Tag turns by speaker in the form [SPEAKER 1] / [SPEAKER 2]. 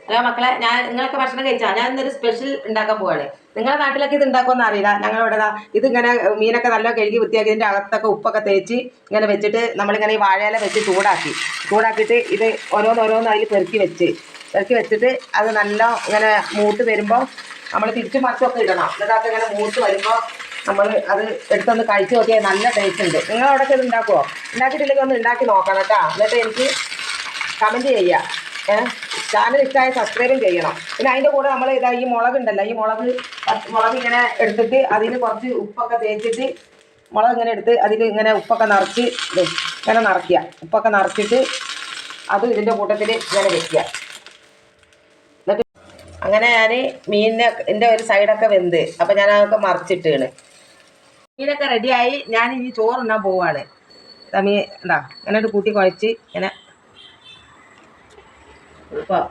[SPEAKER 1] Hello മക്കളെ, നിങ്ങളൊക്കെ ഭക്ഷണം കഴിച്ചാൽ ഞാൻ ഇന്നൊരു സ്പെഷ്യൽ ഉണ്ടാക്കാൻ പോവാണ്. നിങ്ങളുടെ നാട്ടിലൊക്കെ ഇത് ഉണ്ടാക്കുമെന്ന് അറിയില്ല. ഞങ്ങളിവിടെ ഇതിങ്ങനെ മീനൊക്കെ നല്ല കഴുകി വൃത്തിയാക്കി ഇതിൻ്റെ അകത്തൊക്കെ ഉപ്പൊക്കെ തേച്ച് ഇങ്ങനെ വെച്ചിട്ട് നമ്മളിങ്ങനെ ഈ വാഴയില വെച്ച് ചൂടാക്കിയിട്ട് ഇത് ഓരോന്നോരോന്ന് അതിൽ പെറുക്കി വെച്ചിട്ട് അത് നല്ല ഇങ്ങനെ മൂത്ത് വരുമ്പോൾ നമ്മൾ തിരിച്ചു മറിച്ചൊക്കെ ഇടണം. എന്നിട്ടൊക്കെ ഇങ്ങനെ മൂത്ത് വരുമ്പോൾ നമ്മൾ അത് എടുത്തൊന്ന് കഴിച്ച് നോക്കിയാൽ നല്ല ടേസ്റ്റ് ഉണ്ട്. നിങ്ങളവിടെയൊക്കെ ഇത് ഉണ്ടാക്കുമോ? ഉണ്ടാക്കിയിട്ടില്ലെങ്കിൽ ഒന്ന് ഉണ്ടാക്കി നോക്കണം കേട്ടോ. എന്നിട്ട് എനിക്ക് കമൻറ്റ് ചെയ്യുക. ചാനൽ ഇഷ്ടമായ സബ്സ്ക്രൈബും ചെയ്യണം. പിന്നെ അതിൻ്റെ കൂടെ നമ്മൾ ഇതാ ഈ മുളകുണ്ടല്ലോ, ഈ മുളക് ഇങ്ങനെ എടുത്തിട്ട് അതിന് കുറച്ച് ഉപ്പൊക്കെ തേച്ചിട്ട് മുളക് ഇങ്ങനെ എടുത്ത് അതിൽ ഇങ്ങനെ ഉപ്പൊക്കെ നിറച്ച് ഇങ്ങനെ നിറയ്ക്കുക. ഉപ്പൊക്കെ നിറച്ചിട്ട് അത് ഇതിൻ്റെ കൂട്ടത്തിൽ ഇങ്ങനെ വെക്കുക. എന്നിട്ട് അങ്ങനെ ഞാൻ മീനിൻ്റെ ഒരു സൈഡൊക്കെ വെന്ത് അപ്പം ഞാൻ അതൊക്കെ മറിച്ചിട്ടാണ്. മീനൊക്കെ റെഡിയായി. ഞാൻ ഇനി ചോറുണ്ണാൻ പോവുകയാണ്. മീൻ എന്താ ഇങ്ങനെ കൂട്ടി കുഴച്ച് ഇങ്ങനെ ഇപ്പോൾ